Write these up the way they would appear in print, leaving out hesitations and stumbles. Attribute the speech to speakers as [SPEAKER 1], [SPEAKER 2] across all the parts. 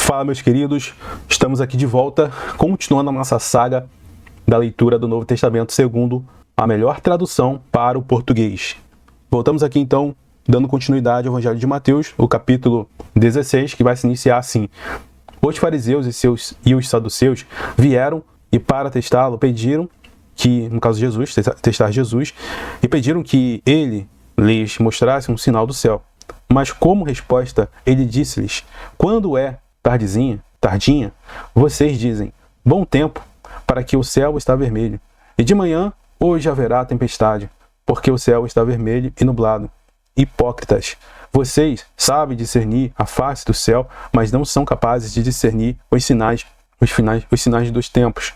[SPEAKER 1] Fala, meus queridos, estamos aqui de volta, continuando a nossa saga da leitura do Novo Testamento segundo a melhor tradução para o português. Voltamos aqui então, dando continuidade ao Evangelho de Mateus, o capítulo 16, que vai se iniciar assim. Os fariseus e os saduceus vieram e para testá-lo pediram que, no caso de Jesus, testar Jesus, e pediram que ele lhes mostrasse um sinal do céu. Mas como resposta, ele disse-lhes: quando é tardinha, vocês dizem, bom tempo, para que o céu está vermelho. E de manhã, hoje haverá tempestade, porque o céu está vermelho e nublado. Hipócritas, vocês sabem discernir a face do céu, mas não são capazes de discernir os sinais dos tempos.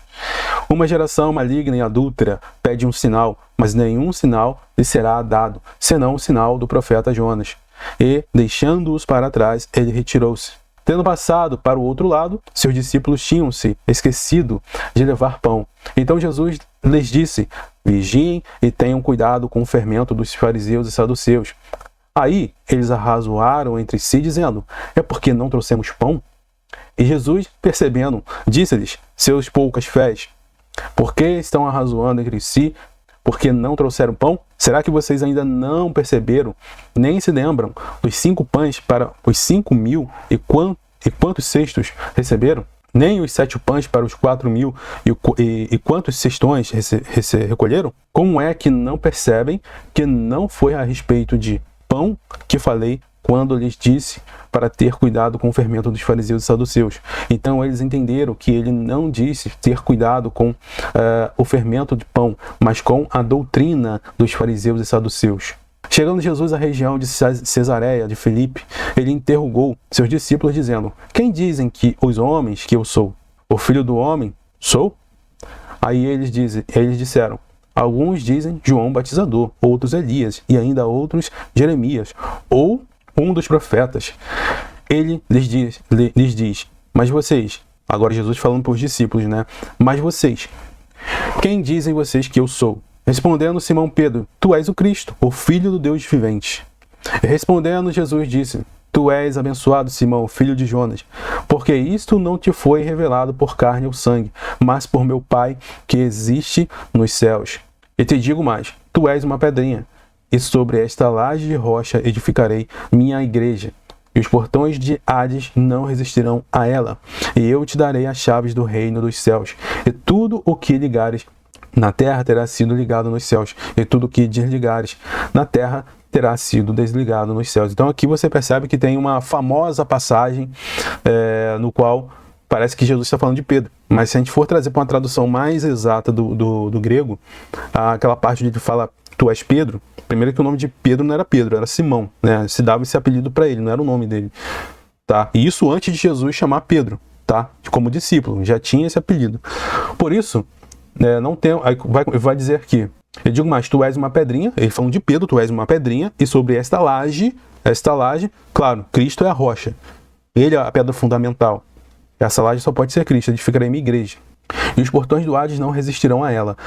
[SPEAKER 1] Uma geração maligna e adúltera pede um sinal, mas nenhum sinal lhe será dado, senão o sinal do profeta Jonas. E, deixando-os para trás, ele retirou-se. Tendo passado para o outro lado, seus discípulos tinham-se esquecido de levar pão. Então Jesus lhes disse: vigiem e tenham cuidado com o fermento dos fariseus e saduceus. Aí eles arrazoaram entre si, dizendo: é porque não trouxemos pão? E Jesus, percebendo, disse-lhes: seus poucas fés, por que estão arrazoando entre si, porque não trouxeram pão? Será que vocês ainda não perceberam, nem se lembram dos 5 pães para os 5.000 e quantos cestos receberam? Nem os 7 pães para os 4.000 e quantos cestões recolheram? Como é que não percebem que não foi a respeito de pão que falei quando lhes disse para ter cuidado com o fermento dos fariseus e saduceus? Então eles entenderam que ele não disse ter cuidado com o fermento de pão, mas com a doutrina dos fariseus e saduceus. Chegando Jesus à região de Cesareia de Filipe, ele interrogou seus discípulos dizendo: quem dizem que os homens que eu sou? O filho do homem sou? Aí eles disseram: alguns dizem João Batizador, outros Elias, e ainda outros Jeremias, ou um dos profetas. Ele lhes diz: mas vocês, agora Jesus falando para os discípulos, né? Mas vocês, quem dizem vocês que eu sou? Respondendo Simão Pedro: tu és o Cristo, o Filho do Deus vivente. E respondendo Jesus disse: tu és abençoado, Simão, filho de Jonas, porque isto não te foi revelado por carne ou sangue, mas por meu Pai que existe nos céus. E te digo mais: tu és uma pedrinha, e sobre esta laje de rocha edificarei minha igreja, e os portões de Hades não resistirão a ela. E eu te darei as chaves do reino dos céus, e tudo o que ligares na terra terá sido ligado nos céus, e tudo o que desligares na terra terá sido desligado nos céus. Então aqui você percebe que tem uma famosa passagem no qual parece que Jesus está falando de Pedro. Mas se a gente for trazer para uma tradução mais exata do grego, aquela parte onde ele fala tu és Pedro, primeiro que o nome de Pedro não era Pedro, era Simão, né? Se dava esse apelido para ele, não era o nome dele, tá? E isso antes de Jesus chamar Pedro, tá? Como discípulo, já tinha esse apelido. Por isso, não tem, vai dizer aqui, eu digo mais, tu és uma pedrinha, ele falando de Pedro, tu és uma pedrinha, e sobre esta laje, claro, Cristo é a rocha, ele é a pedra fundamental. Essa laje só pode ser Cristo, edificarei minha igreja. E os portões do Hades não resistirão a ela.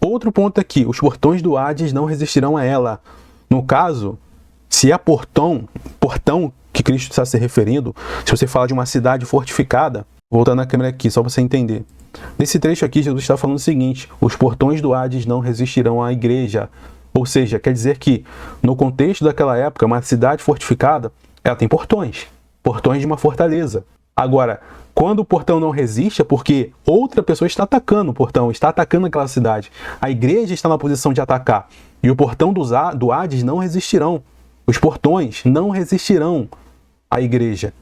[SPEAKER 1] Outro ponto aqui, os portões do Hades não resistirão a ela. No caso, se é portão que Cristo está se referindo, se você fala de uma cidade fortificada, voltando a câmera aqui, só para você entender. Nesse trecho aqui, Jesus está falando o seguinte: os portões do Hades não resistirão à igreja. Ou seja, quer dizer que, no contexto daquela época, uma cidade fortificada, ela tem portões de uma fortaleza. Agora, quando o portão não resiste, é porque outra pessoa está atacando o portão, está atacando aquela cidade. A igreja está na posição de atacar. E o portão do Hades não resistirão. Os portões não resistirão à igreja.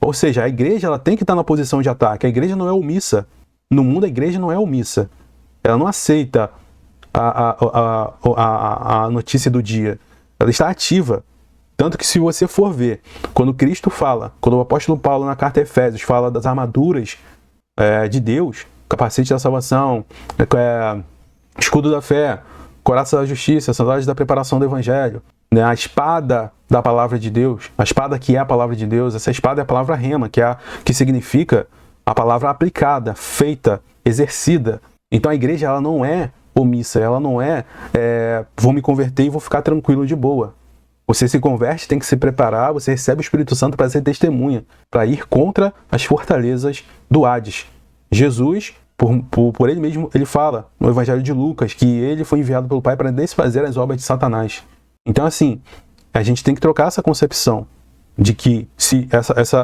[SPEAKER 1] Ou seja, a igreja ela tem que estar na posição de ataque. A igreja não é omissa. No mundo, a igreja não é omissa. Ela não aceita a notícia do dia. Ela está ativa. Tanto que se você for ver, quando Cristo fala, quando o apóstolo Paulo na carta a Efésios fala das armaduras de Deus, capacete da salvação, escudo da fé, coraça da justiça, sandálias da preparação do evangelho, né, a espada da palavra de Deus, a espada que é a palavra de Deus, essa espada é a palavra rema, que significa a palavra aplicada, feita, exercida. Então a igreja ela não é omissa, ela não vou me converter e vou ficar tranquilo de boa. Você se converte, tem que se preparar, você recebe o Espírito Santo para ser testemunha, para ir contra as fortalezas do Hades. Jesus, por ele mesmo, ele fala no Evangelho de Lucas que ele foi enviado pelo Pai para desfazer as obras de Satanás. Então, assim, a gente tem que trocar essa concepção de que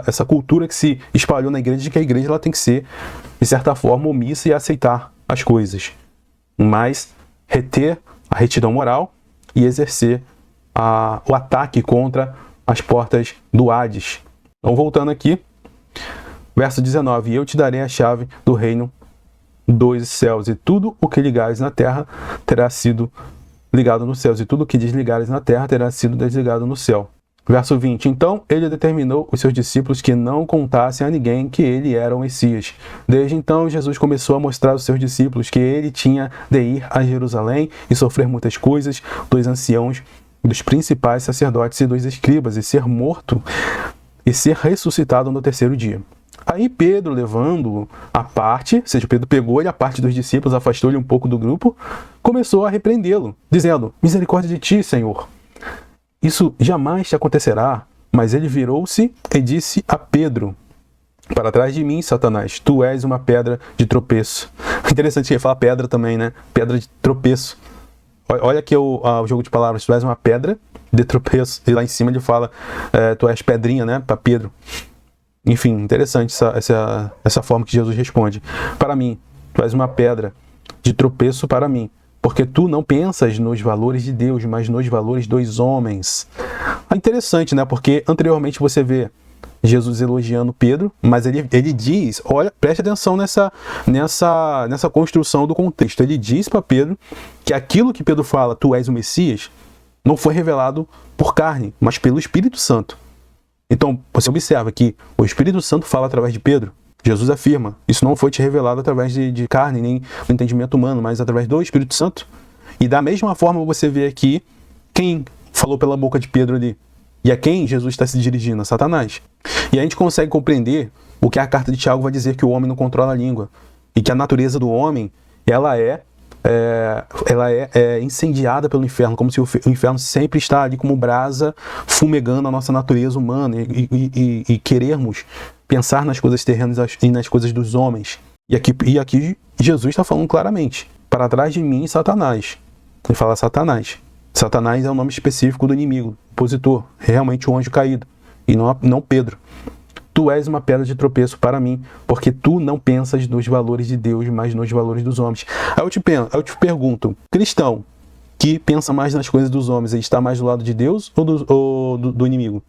[SPEAKER 1] essa cultura que se espalhou na igreja, de que a igreja ela tem que ser, de certa forma, omissa e aceitar as coisas, mas reter a retidão moral e exercer o ataque contra as portas do Hades. Então, voltando aqui, verso 19: E eu te darei a chave do reino dos céus, e tudo o que ligares na terra terá sido ligado nos céus, e tudo o que desligares na terra terá sido desligado no céu. Verso 20: Então ele determinou os seus discípulos que não contassem a ninguém que ele era o Messias. Desde então Jesus começou a mostrar aos seus discípulos que ele tinha de ir a Jerusalém e sofrer muitas coisas dos anciãos, dos principais sacerdotes e dos escribas, e ser morto e ser ressuscitado no terceiro dia. Aí Pedro, levando a parte, ou seja, Pedro pegou ele a parte dos discípulos, afastou-lhe um pouco do grupo, começou a repreendê-lo, dizendo: Misericórdia de ti, Senhor, isso jamais te acontecerá. Mas ele virou-se e disse a Pedro: Para trás de mim, Satanás, tu és uma pedra de tropeço. Interessante que ele fala pedra também, né? Pedra de tropeço. Olha aqui o jogo de palavras: tu és uma pedra de tropeço. E lá em cima ele fala, tu és pedrinha, né? Para Pedro. Enfim, interessante essa forma que Jesus responde. Para mim, tu és uma pedra de tropeço para mim, porque tu não pensas nos valores de Deus, mas nos valores dos homens. É interessante, né? Porque anteriormente você vê Jesus elogiando Pedro, mas ele diz, olha, preste atenção nessa construção do contexto. Ele diz para Pedro que aquilo que Pedro fala, tu és o Messias, não foi revelado por carne, mas pelo Espírito Santo. Então, você observa que o Espírito Santo fala através de Pedro. Jesus afirma, isso não foi te revelado através de carne, nem do entendimento humano, mas através do Espírito Santo. E da mesma forma você vê aqui quem falou pela boca de Pedro ali. E a quem Jesus está se dirigindo? A Satanás. E a gente consegue compreender o que a carta de Tiago vai dizer, que o homem não controla a língua. E que a natureza do homem, ela é incendiada pelo inferno, como se o inferno sempre está ali como brasa, fumegando a nossa natureza humana e querermos pensar nas coisas terrenas e nas coisas dos homens. E aqui Jesus está falando claramente: para trás de mim, Satanás. Ele fala Satanás. Satanás é o nome específico do inimigo, opositor, realmente o anjo caído, e não Pedro. Tu és uma pedra de tropeço para mim, porque tu não pensas nos valores de Deus, mas nos valores dos homens. Aí eu te pergunto, cristão que pensa mais nas coisas dos homens, ele está mais do lado de Deus ou do inimigo?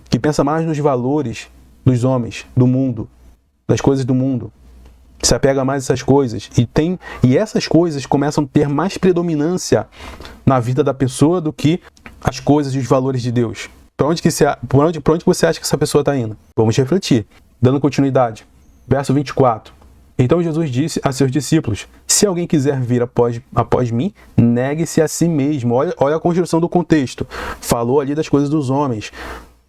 [SPEAKER 1] Que pensa mais nos valores dos homens, do mundo, das coisas do mundo, que se apega mais a essas coisas, e essas coisas começam a ter mais predominância na vida da pessoa do que as coisas e os valores de Deus. Para onde você acha que essa pessoa está indo? Vamos refletir. Dando continuidade. Verso 24. Então Jesus disse a seus discípulos: se alguém quiser vir após mim, negue-se a si mesmo. Olha a construção do contexto. Falou ali das coisas dos homens.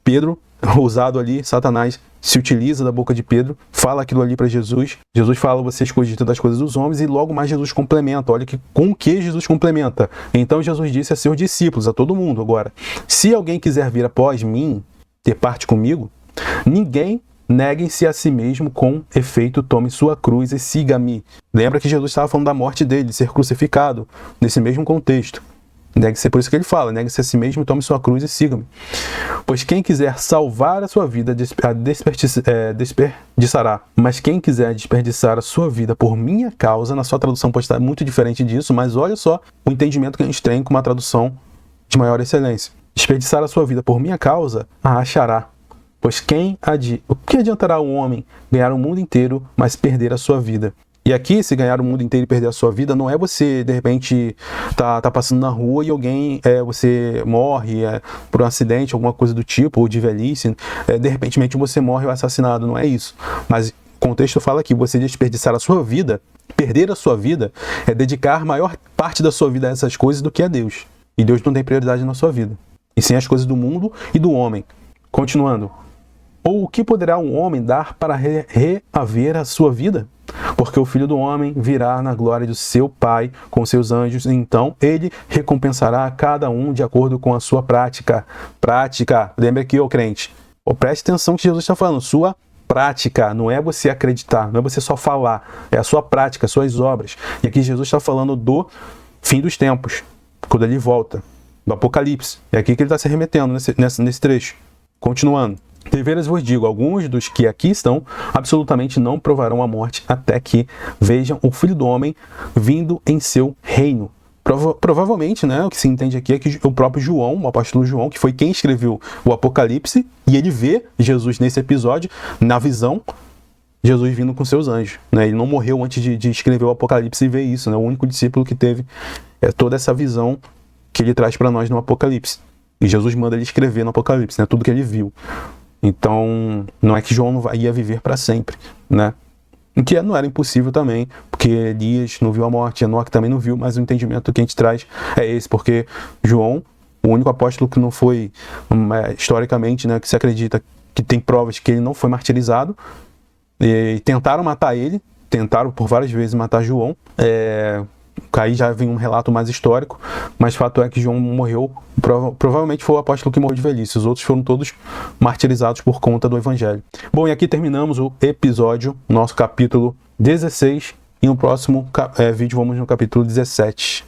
[SPEAKER 1] Pedro, usado ali, Satanás se utiliza da boca de Pedro, fala aquilo ali para Jesus. Jesus fala: vocês cogitam das coisas dos homens, e logo mais Jesus complementa. Olha com o que Jesus complementa. Então Jesus disse a seus discípulos, a todo mundo agora: se alguém quiser vir após mim, ter parte comigo, neguem-se a si mesmo, com efeito, tome sua cruz e siga-me. Lembra que Jesus estava falando da morte dele, de ser crucificado, nesse mesmo contexto. Negue-se, por isso que ele fala: negue-se a si mesmo, tome sua cruz e siga-me. Pois quem quiser salvar a sua vida, desperdiçará. Mas quem quiser desperdiçar a sua vida por minha causa, na sua tradução pode estar muito diferente disso, mas olha só o entendimento que a gente tem com uma tradução de maior excelência. Desperdiçar a sua vida por minha causa, a achará. Pois o que adiantará um homem ganhar o mundo inteiro, mas perder a sua vida? E aqui, se ganhar o mundo inteiro e perder a sua vida, não é você, de repente, tá passando na rua e você morre por um acidente, alguma coisa do tipo, ou de velhice, de repente você morre ou é assassinado, não é isso. Mas o contexto fala que você desperdiçar a sua vida, perder a sua vida, é dedicar a maior parte da sua vida a essas coisas do que a Deus. E Deus não tem prioridade na sua vida, e sim as coisas do mundo e do homem. Continuando. Ou o que poderá um homem dar para reaver a sua vida? porque o Filho do Homem virá na glória do seu Pai com seus anjos, então ele recompensará a cada um de acordo com a sua prática. Prática, lembra aqui, ô crente, preste atenção que Jesus está falando, sua prática, não é você acreditar, não é você só falar, é a sua prática, suas obras. E aqui Jesus está falando do fim dos tempos, quando ele volta, do Apocalipse. É aqui que ele está se remetendo nesse trecho. Continuando. Deveras vos digo, alguns dos que aqui estão absolutamente não provarão a morte até que vejam o Filho do Homem vindo em seu reino. Provavelmente, né, o que se entende aqui é que o próprio João, o apóstolo João, que foi quem escreveu o Apocalipse, e ele vê Jesus nesse episódio, na visão, Jesus vindo com seus anjos. Né? Ele não morreu antes de escrever o Apocalipse e ver isso. Né? O único discípulo que teve toda essa visão que ele traz para nós no Apocalipse. E Jesus manda ele escrever no Apocalipse, né? Tudo que ele viu. Então, não é que João não ia viver para sempre, né? O que não era impossível também, porque Elias não viu a morte, Enoque também não viu, mas o entendimento que a gente traz é esse, porque João, o único apóstolo que não foi, historicamente, né, que se acredita que tem provas que ele não foi martirizado, e tentaram matar ele, tentaram por várias vezes matar João, aí já vem um relato mais histórico, mas fato é que João morreu, provavelmente foi o apóstolo que morreu de velhice, os outros foram todos martirizados por conta do evangelho. Bom, e aqui terminamos o episódio, nosso capítulo 16, e no próximo vídeo vamos no capítulo 17.